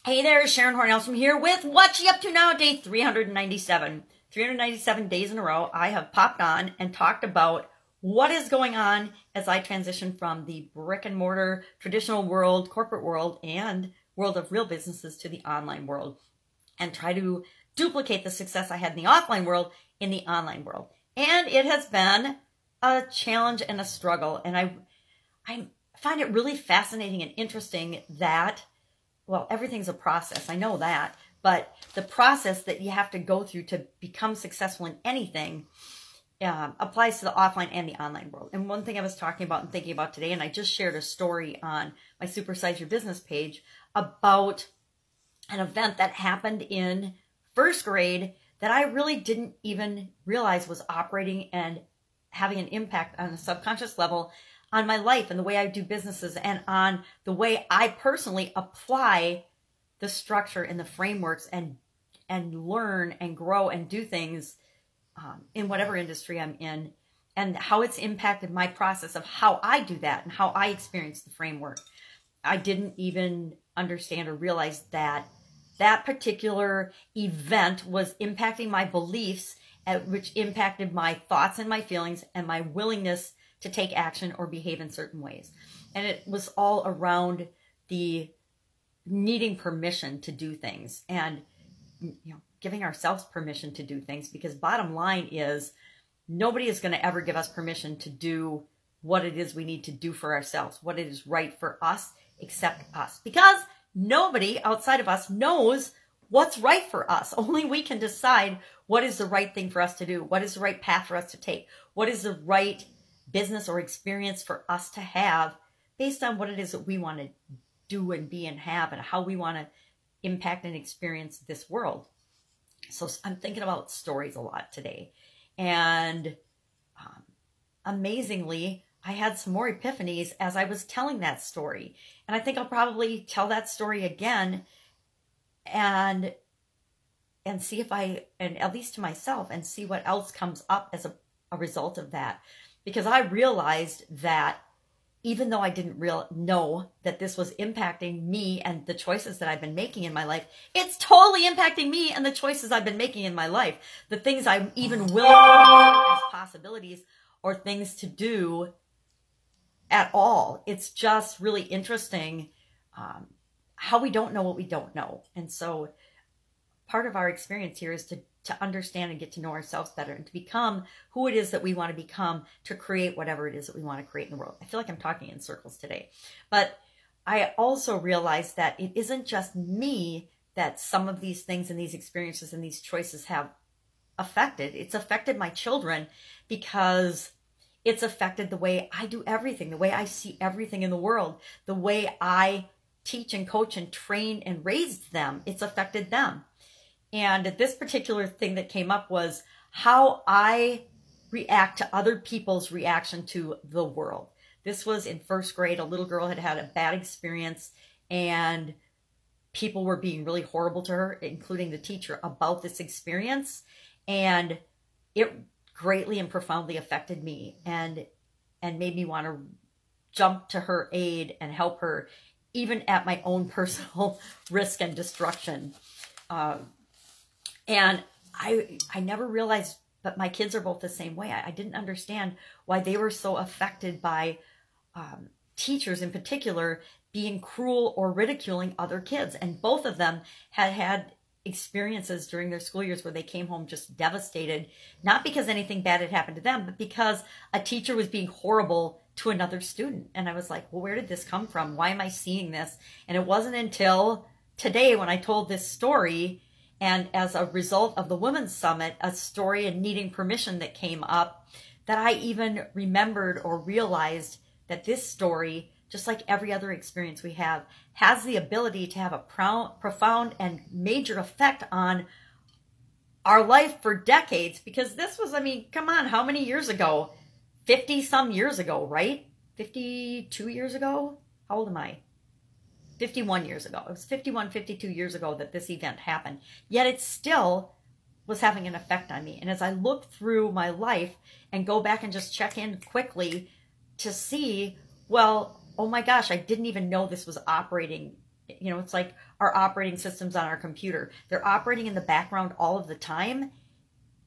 Hey there, Sharon Horne-Ellstrom here with What You Up To Now, day 397. 397 days in a row, I have popped on and talked about what is going on as I transition from the brick and mortar, traditional world, corporate world, and world of real businesses to the online world, and try to duplicate the success I had in the offline world in the online world. And it has been a challenge and a struggle, and I find it really fascinating and interesting that, well, everything's a process. I know that. But the process that you have to go through to become successful in anything applies to the offline and the online world. And one thing I was talking about and thinking about today, and I just shared a story on my Supersize Your Business page about an event that happened in first grade that I really didn't even realize was operating and having an impact on a subconscious level on my life and the way I do businesses and on the way I personally apply the structure and the frameworks and learn and grow and do things in whatever industry I'm in, and how it's impacted my process of how I do that and how I experience the framework. I didn't even understand or realize that that particular event was impacting my beliefs, which impacted my thoughts and my feelings and my willingness to take action or behave in certain ways. And it was all around the needing permission to do things and giving ourselves permission to do things, because bottom line is nobody is going to ever give us permission to do what it is we need to do for ourselves, what it is right for us, except us, because nobody outside of us knows what's right for us. Only we can decide what is the right thing for us to do, what is the right path for us to take, what is the right business or experience for us to have based on what it is that we want to do and be and have, and how we want to impact and experience this world. So I'm thinking about stories a lot today, and amazingly, I had some more epiphanies as I was telling that story, and I think I'll probably tell that story again and see if and at least to myself, and see what else comes up as a result of that. Because I realized that even though I didn't know that this was impacting me and the choices that I've been making in my life, it's totally impacting me and the choices I've been making in my life. The things I'm even willing to do as possibilities or things to do at all. It's just really interesting how we don't know what we don't know. And so part of our experience here is to understand and get to know ourselves better and to become who it is that we want to become, to create whatever it is that we want to create in the world. I feel like I'm talking in circles today. But I also realized that it isn't just me that some of these things and these experiences and these choices have affected. It's affected my children, because it's affected the way I do everything, the way I see everything in the world, the way I teach and coach and train and raise them. It's affected them. And this particular thing that came up was how I react to other people's reaction to the world. This was in first grade. A little girl had had a bad experience, and people were being really horrible to her, including the teacher, about this experience. And it greatly and profoundly affected me and made me want to jump to her aid and help her, even at my own personal risk and destruction. And I never realized, but my kids are both the same way. I didn't understand why they were so affected by teachers in particular being cruel or ridiculing other kids. And both of them had experiences during their school years where they came home just devastated, not because anything bad had happened to them, but because a teacher was being horrible to another student. And I was like, well, where did this come from? Why am I seeing this? And it wasn't until today when I told this story, and as a result of the Women's Summit, a story and needing permission that came up, that I even remembered or realized that this story, just like every other experience we have, has the ability to have a profound and major effect on our life for decades. Because this was, I mean, come on, how many years ago? 50 some years ago, right? 52 years ago? How old am I? 51 years ago. It was 51, 52 years ago that this event happened. Yet it still was having an effect on me. And as I look through my life and go back and just check in quickly to see, well, oh my gosh, I didn't even know this was operating You know, it's like our operating systems on our computer. They're operating in the background all of the time.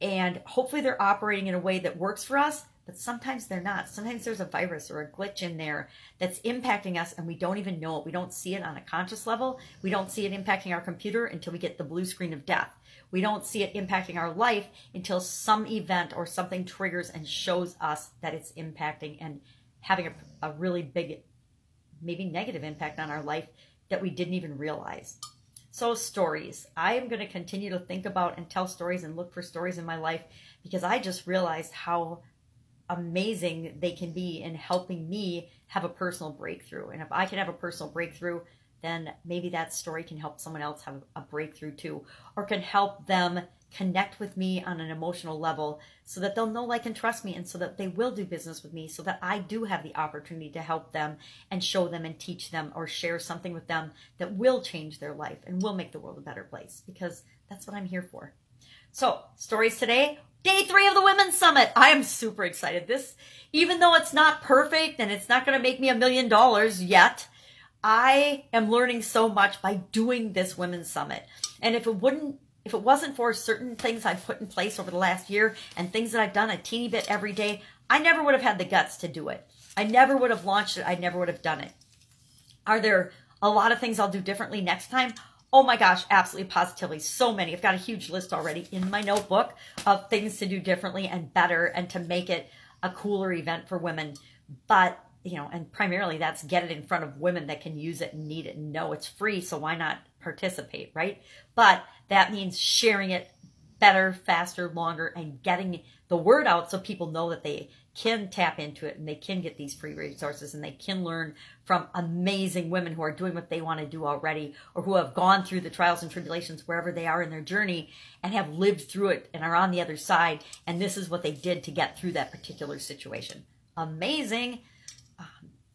And hopefully they're operating in a way that works for us, but sometimes they're not. Sometimes there's a virus or a glitch in there that's impacting us and we don't even know it. We don't see it on a conscious level. We don't see it impacting our computer until we get the blue screen of death. We don't see it impacting our life until some event or something triggers and shows us that it's impacting and having a really big, maybe negative impact on our life that we didn't even realize. So stories. I am going to continue to think about and tell stories and look for stories in my life because I just realized how amazing they can be in helping me have a personal breakthrough. And if I can have a personal breakthrough, then maybe that story can help someone else have a breakthrough too, or can help them connect with me on an emotional level so that they'll know, like, and trust me, and so that they will do business with me, so that I do have the opportunity to help them and show them and teach them or share something with them that will change their life and will make the world a better place, because that's what I'm here for. So, stories today, day 3 of the Women's Summit. I am super excited. This, even though it's not perfect and it's not going to make me $1 million yet, I am learning so much by doing this Women's Summit. And if it wasn't for certain things I've put in place over the last year and things that I've done a teeny bit every day, I never would have had the guts to do it. I never would have launched it. I never would have done it. Are there a lot of things I'll do differently next time? Oh my gosh, absolutely, positively. So many. I've got a huge list already in my notebook of things to do differently and better and to make it a cooler event for women. But, you know, and primarily that's get it in front of women that can use it and need it and know it's free. So why not participate, right? But that means sharing it better, faster, longer, and getting the word out so people know that they can tap into it and they can get these free resources and they can learn from amazing women who are doing what they want to do already, or who have gone through the trials and tribulations wherever they are in their journey and have lived through it and are on the other side. And this is what they did to get through that particular situation. Amazing.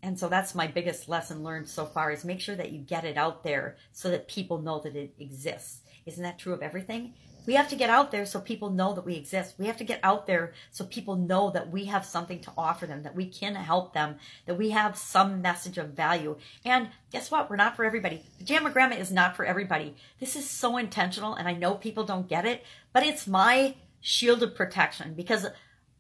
And so that's my biggest lesson learned so far, is make sure that you get it out there so that people know that it exists. Isn't that true of everything? We have to get out there so people know that we exist. We have to get out there so people know that we have something to offer them, that we can help them, that we have some message of value. And guess what? We're not for everybody. Pajamagramma is not for everybody. This is so intentional, and I know people don't get it, but it's my shield of protection, because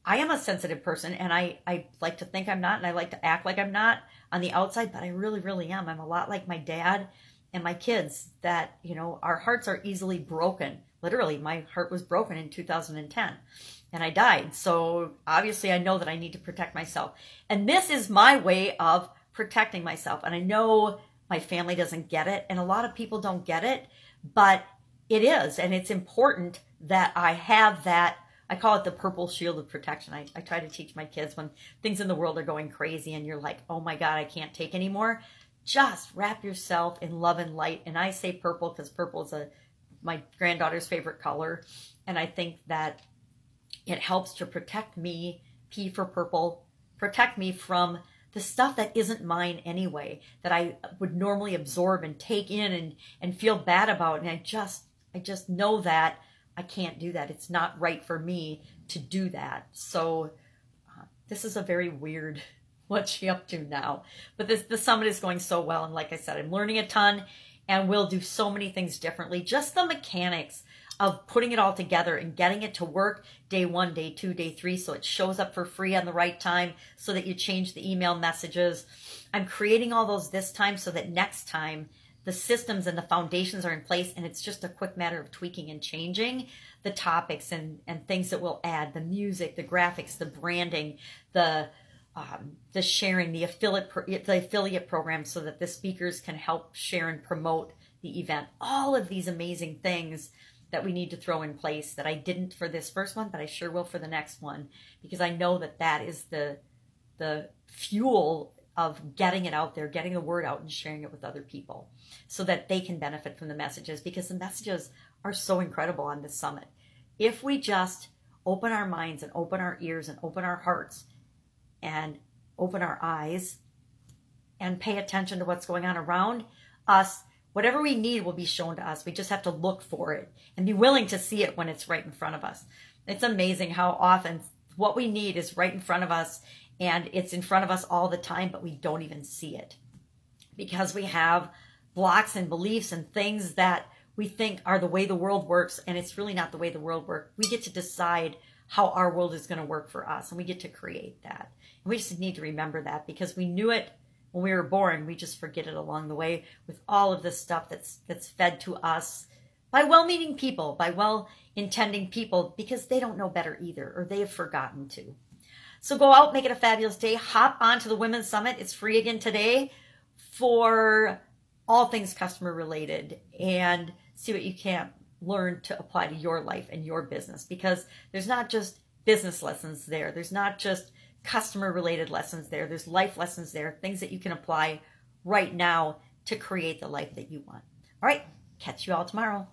I am a sensitive person, and I like to think I'm not, and I like to act like I'm not on the outside, but I really, really am. I'm a lot like my dad and my kids, that, you know, our hearts are easily broken. Literally, my heart was broken in 2010, and I died. So obviously I know that I need to protect myself. And this is my way of protecting myself. And I know my family doesn't get it, and a lot of people don't get it, but it is. And it's important that I have that. I call it the purple shield of protection. I try to teach my kids when things in the world are going crazy and you're like, oh my God, I can't take anymore. Just wrap yourself in love and light. And I say purple because purple is my granddaughter's favorite color. And I think that it helps to protect me, P for purple, protect me from the stuff that isn't mine anyway, that I would normally absorb and take in and feel bad about. And I just know that I can't do that. It's not right for me to do that. So this is a very weird, what's she up to now? But the summit is going so well. And like I said, I'm learning a ton, and we'll do so many things differently. Just the mechanics of putting it all together and getting it to work day 1, day 2, day 3, so it shows up for free on the right time, so that you change the email messages. I'm creating all those this time so that next time the systems and the foundations are in place, and it's just a quick matter of tweaking and changing the topics and things that we'll add, the music, the graphics, the branding, the sharing, the affiliate program, so that the speakers can help share and promote the event. All of these amazing things that we need to throw in place that I didn't for this first one, but I sure will for the next one, because I know that that is the fuel of getting it out there, getting the word out and sharing it with other people so that they can benefit from the messages, because the messages are so incredible on this summit. If we just open our minds and open our ears and open our hearts and open our eyes and pay attention to what's going on around us, whatever we need will be shown to us. We just have to look for it and be willing to see it when it's right in front of us. It's amazing how often what we need is right in front of us, and it's in front of us all the time, but we don't even see it because we have blocks and beliefs and things that we think are the way the world works, and it's really not the way the world works. We get to decide how our world is going to work for us, and we get to create that. And we just need to remember that, because we knew it when we were born. We just forget it along the way with all of this stuff that's fed to us by well-meaning people, by well-intending people, because they don't know better either, or they have forgotten to. So go out, make it a fabulous day. Hop onto the Women's Summit. It's free again today for all things customer related, and see what you can learn to apply to your life and your business, because there's not just business lessons there. There's not just customer related lessons there. There's life lessons there, things that you can apply right now to create the life that you want. All right, catch you all tomorrow.